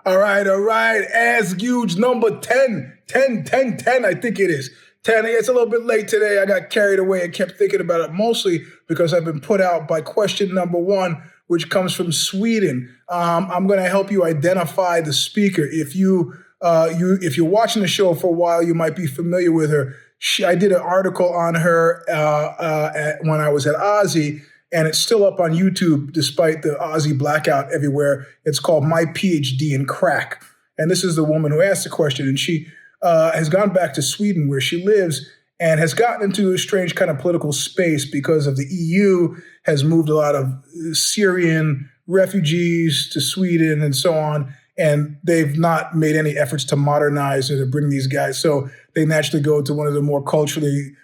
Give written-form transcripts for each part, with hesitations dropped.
All right. Ask Euge number 10, 10, 10, 10, I think it is. 10, it's a little bit late today. I got carried away and kept thinking about it, mostly because I've been put out by question number 1, which comes from Sweden. I'm going to help you identify the speaker. If you're watching the show for a while, you might be familiar with her. I did an article on her when I was at Ozzy, and it's still up on YouTube despite the Ozzy blackout everywhere. It's called My PhD in Crack. And this is the woman who asked the question, and she has gone back to Sweden where she lives and has gotten into a strange kind of political space because of the EU has moved a lot of Syrian refugees to Sweden and so on. And they've not made any efforts to modernize or to bring these guys. So they naturally go to one of the more culturally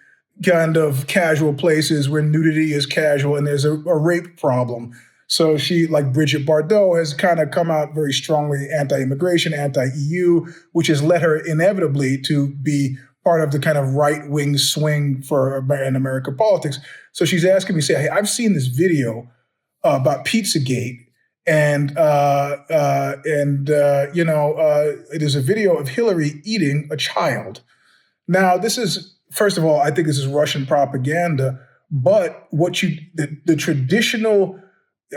kind of casual places where nudity is casual and there's a rape problem. So she, like Brigitte Bardot, has kind of come out very strongly anti-immigration, anti-EU, which has led her inevitably to be part of the kind of right-wing swing in American politics. So she's asking me, hey, I've seen this video about Pizzagate, and it is a video of Hillary eating a child. Now, this is, first of all, I think this is Russian propaganda, but the traditional,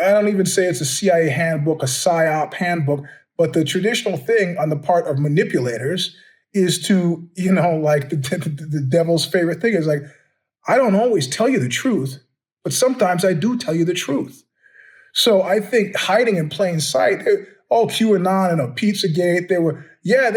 I don't even say it's a CIA handbook, a PSYOP handbook, but the traditional thing on the part of manipulators is to, like the devil's favorite thing is like, I don't always tell you the truth, but sometimes I do tell you the truth. So I think hiding in plain sight, QAnon and Pizzagate, they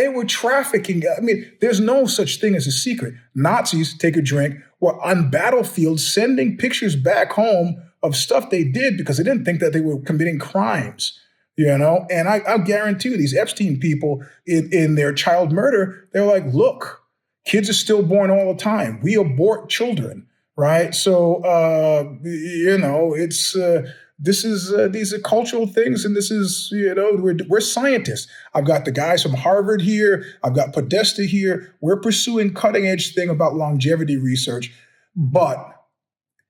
were trafficking. I mean, there's no such thing as a secret. Nazis, take a drink, were on battlefields sending pictures back home of stuff they did because they didn't think that they were committing crimes, And I guarantee you, these Epstein people in their child murder, they're like, look, kids are stillborn all the time. We abort children, right? So, these are cultural things, and this is, we're scientists. I've got the guys from Harvard here. I've got Podesta here. We're pursuing cutting edge thing about longevity research, but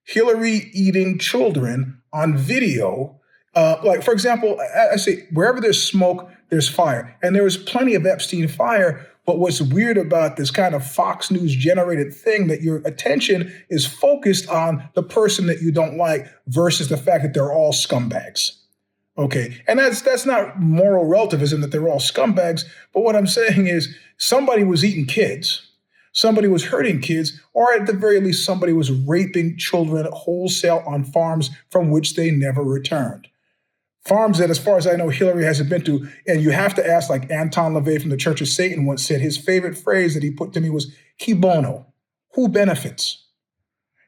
Hillary eating children on video, like, for example, I say, wherever there's smoke, there's fire. And there was plenty of Epstein fire, but what's weird about this kind of Fox News generated thing that your attention is focused on the person that you don't like versus the fact that they're all scumbags. Okay, and that's not moral relativism that they're all scumbags, but what I'm saying is somebody was eating kids. Somebody was hurting kids, or at the very least, somebody was raping children wholesale on farms from which they never returned. Farms that, as far as I know, Hillary hasn't been to. And you have to ask, like Anton LaVey from the Church of Satan once said, his favorite phrase that he put to me was, "Qui bono?" Who benefits?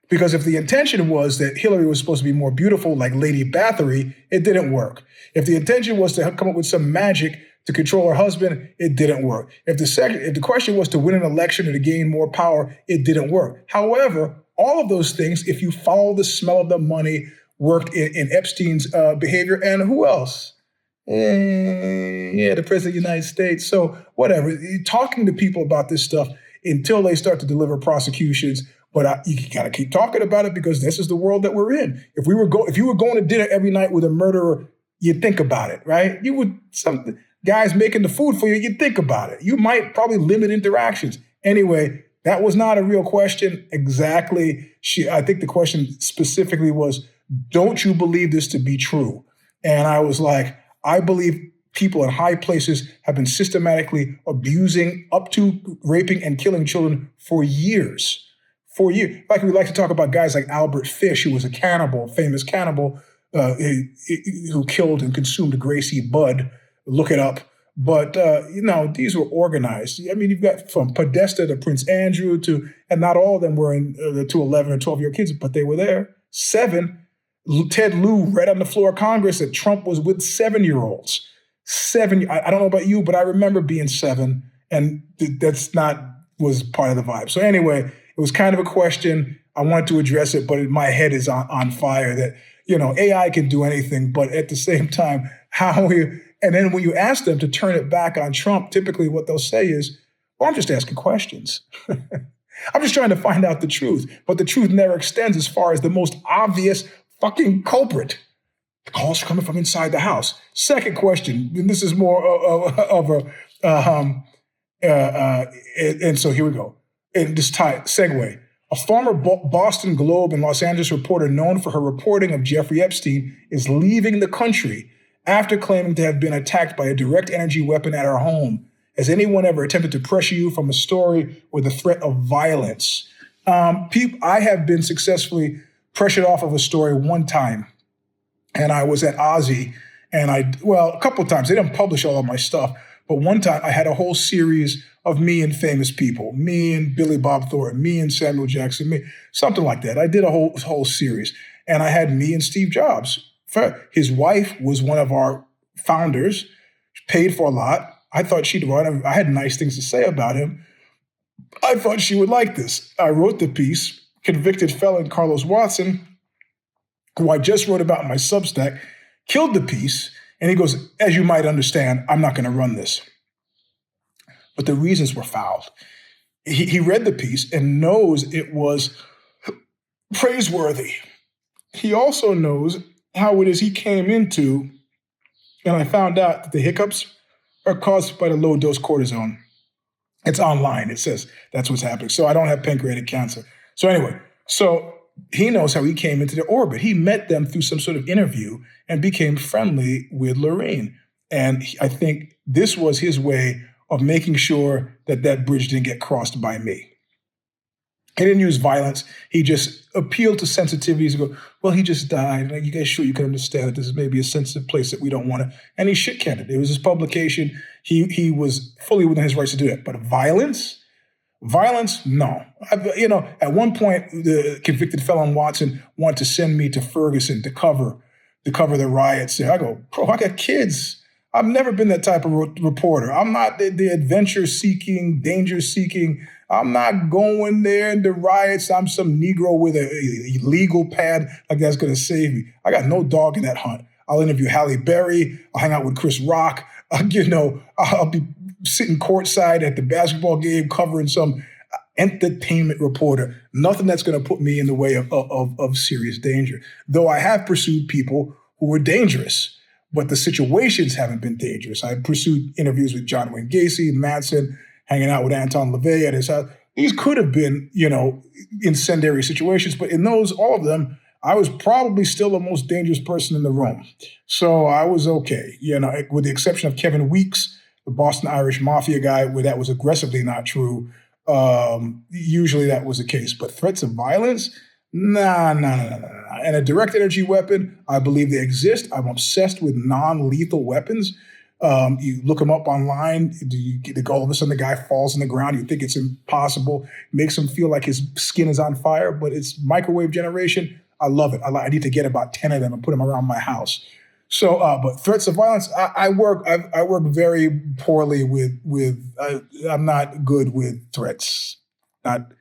Because if the intention was that Hillary was supposed to be more beautiful like Lady Bathory, it didn't work. If the intention was to come up with some magic to control her husband, it didn't work. If the question was to win an election or to gain more power, it didn't work. However, all of those things, if you follow the smell of the money, worked in Epstein's behavior. And who else? The President of the United States. So whatever, talking to people about this stuff until they start to deliver prosecutions. But you got to keep talking about it because this is the world that we're in. If you were going to dinner every night with a murderer, you'd think about it, right? You would, some guys making the food for you, you'd think about it. You might probably limit interactions. Anyway, that was not a real question exactly. I think the question specifically was, don't you believe this to be true? And I was like, I believe people in high places have been systematically abusing, up to raping and killing children for years. For years. Like we like to talk about guys like Albert Fish, who was a cannibal, famous cannibal, who killed and consumed Gracie Budd. Look it up. But, these were organized. I mean, you've got from Podesta to Prince Andrew and not all of them were to 11 or 12-year kids, but they were there. 7. Ted Lieu read on the floor of Congress that Trump was with 7-year-olds. 7. I don't know about you, but I remember being 7, and was part of the vibe. So anyway, it was kind of a question. I wanted to address it, but my head is on fire that, AI can do anything, but at the same time, and then when you ask them to turn it back on Trump, typically what they'll say is, well, I'm just asking questions. I'm just trying to find out the truth. But the truth never extends as far as the most obvious fucking culprit. The calls are coming from inside the house. Second question, and this is more of and so here we go. And this segue. A former Boston Globe and Los Angeles reporter known for her reporting of Jeffrey Epstein is leaving the country after claiming to have been attacked by a direct energy weapon at her home. Has anyone ever attempted to pressure you from a story with a threat of violence? I have been successfully pressured off of a story one time, and I was at Ozzy, and a couple of times. They didn't publish all of my stuff, but one time I had a whole series of me and famous people, me and Billy Bob Thornton, me and Samuel Jackson, something like that. I did a whole series, and I had me and Steve Jobs. His wife was one of our founders, paid for a lot. I thought she'd run. I had nice things to say about him. I thought she would like this. I wrote the piece. Convicted felon Carlos Watson, who I just wrote about in my Substack, killed the piece. And he goes, as you might understand, I'm not going to run this. But the reasons were foul. He read the piece and knows it was praiseworthy. He also knows how it is he came into, and I found out that the hiccups are caused by the low-dose cortisone. It's online. It says that's what's happening. So I don't have pancreatic cancer. So anyway, he knows how he came into the orbit. He met them through some sort of interview and became friendly with Lorraine. And I think this was his way of making sure that bridge didn't get crossed by me. He didn't use violence. He just appealed to sensitivities and go, well, he just died. Like, you guys sure you can understand that this is maybe a sensitive place that we don't want to. And he shit-canned it. It was his publication. He was fully within his rights to do that. But violence, no. At one point, the convicted felon Watson wanted to send me to Ferguson to cover the riots. I go, bro, I got kids. I've never been that type of reporter. I'm not the adventure-seeking, danger-seeking. I'm not going there in the riots. I'm some Negro with a legal pad like that's going to save me. I got no dog in that hunt. I'll interview Halle Berry. I'll hang out with Chris Rock. I'll be sitting courtside at the basketball game covering some entertainment reporter. Nothing that's going to put me in the way of serious danger. Though I have pursued people who were dangerous, but the situations haven't been dangerous. I pursued interviews with John Wayne Gacy, Madsen, hanging out with Anton LaVey at his house. These could have been, incendiary situations, but in all of them, I was probably still the most dangerous person in the room. So I was okay, with the exception of Kevin Weeks, the Boston Irish Mafia guy, where that was aggressively not true. Usually that was the case, but threats of violence, nah. And a direct energy weapon, I believe they exist. I'm obsessed with non-lethal weapons. You look them up online, all of a sudden the guy falls on the ground, you think it's impossible, makes him feel like his skin is on fire, but it's microwave generation. I love it. I need to get about 10 of them and put them around my house. So, but threats of violence, I work very poorly with I'm not good with threats. Not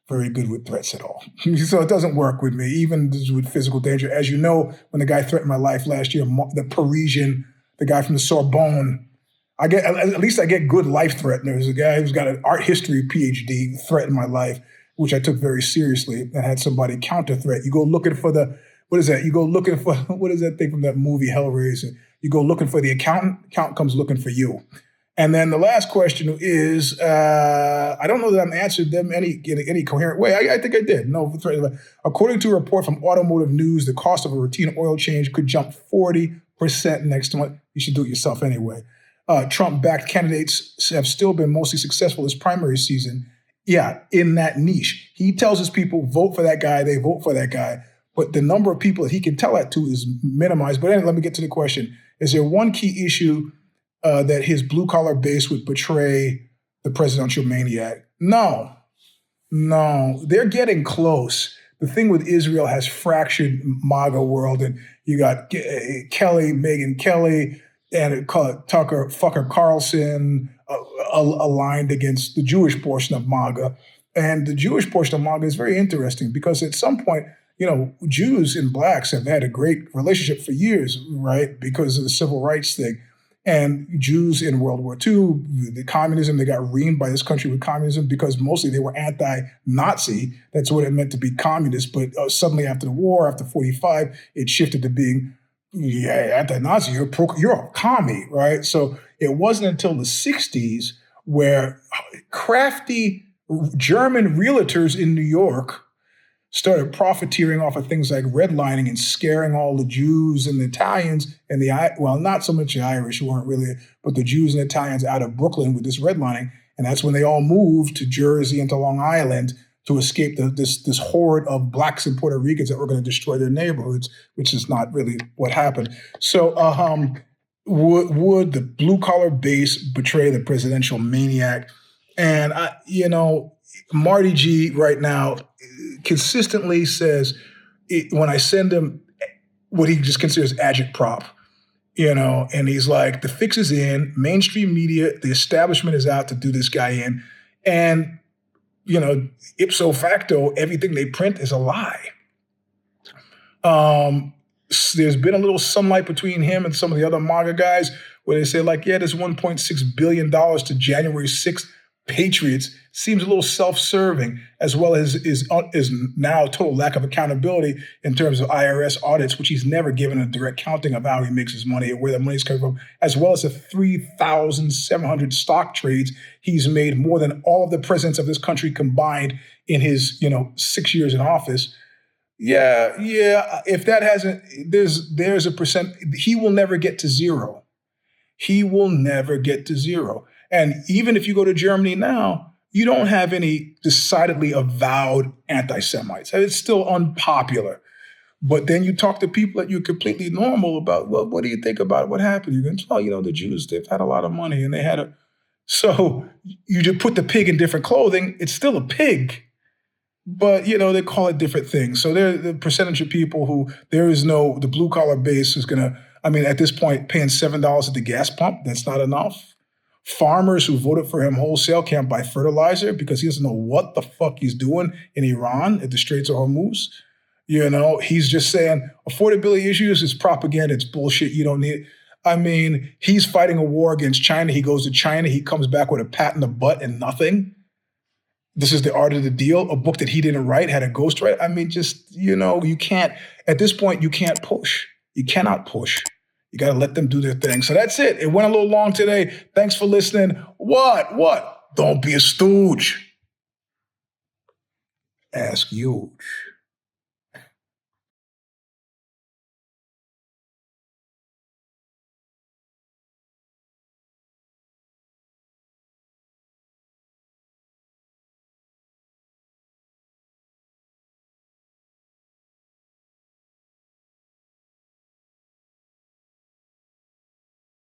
very good with threats at all. So it doesn't work with me, even with physical danger. As you know, when the guy threatened my life last year, the Parisian, the guy from the Sorbonne, I get good life threateners. A guy who's got an art history PhD threatened my life, which I took very seriously, and had somebody counter threat. You go looking for what is that? You go looking for, what is that thing from that movie Hellraiser? You go looking for the accountant comes looking for you. And then the last question is, I don't know that I've answered them in any coherent way. I think I did. No, according to a report from Automotive News, the cost of a routine oil change could jump 40% next month. You should do it yourself anyway. Trump-backed candidates have still been mostly successful this primary season. Yeah, in that niche. He tells his people, vote for that guy, they vote for that guy. But the number of people that he can tell that to is minimized. But anyway, let me get to the question. Is there one key issue that his blue-collar base would portray the presidential maniac? No. They're getting close. The thing with Israel has fractured MAGA world, and you got Megyn Kelly, and Tucker Carlson aligned against the Jewish portion of MAGA. And the Jewish portion of MAGA is very interesting because at some point, Jews and blacks have had a great relationship for years, right? Because of the civil rights thing. And Jews in World War II, the communism, they got reamed by this country with communism because mostly they were anti-Nazi. That's what it meant to be communist. But suddenly after the war, after 45, it shifted to being Yeah, anti-Nazi, you're a commie, right? So it wasn't until the 60s where crafty German realtors in New York started profiteering off of things like redlining and scaring all the Jews and the Italians and well, not so much the Irish who weren't really, but the Jews and Italians out of Brooklyn with this redlining. And that's when they all moved to Jersey and to Long Island to escape this horde of blacks and Puerto Ricans that were going to destroy their neighborhoods, which is not really what happened. So would the blue collar base betray the presidential maniac? And Marty G right now consistently says when I send him what he just considers agitprop, and he's like, the fix is in, mainstream media, the establishment is out to do this guy in, and ipso facto, everything they print is a lie. There's been a little sunlight between him and some of the other MAGA guys where they say like, yeah, there's $1.6 billion to January 6th patriots. Seems a little self-serving, as well as is now a total lack of accountability in terms of IRS audits, which he's never given a direct counting of how he makes his money or where the money's coming from, as well as the 3,700 stock trades he's made, more than all of the presidents of this country combined in his 6 years in office. Yeah. If that hasn't, there's a percent. He will never get to zero. He will never get to zero. And even if you go to Germany now, you don't have any decidedly avowed anti-Semites. It's still unpopular. But then you talk to people that you're completely normal about, well, what do you think about what happened? You're going to tell, the Jews, they've had a lot of money and they had a... So you just put the pig in different clothing, it's still a pig. But, they call it different things. So the percentage of people who the blue collar base is going to, at this point, paying $7 at the gas pump, that's not enough. Farmers who voted for him wholesale can't buy fertilizer because he doesn't know what the fuck he's doing in Iran at the Straits of Hormuz. He's just saying affordability issues is propaganda. It's bullshit. You don't need it. He's fighting a war against China. He goes to China. He comes back with a pat in the butt and nothing. This is The Art of the Deal, a book that he didn't write, had a ghostwriter. You can't, at this point, you can't push. You cannot push. You got to let them do their thing. So that's it. It went a little long today. Thanks for listening. What? Don't be a stooge. Ask Euge.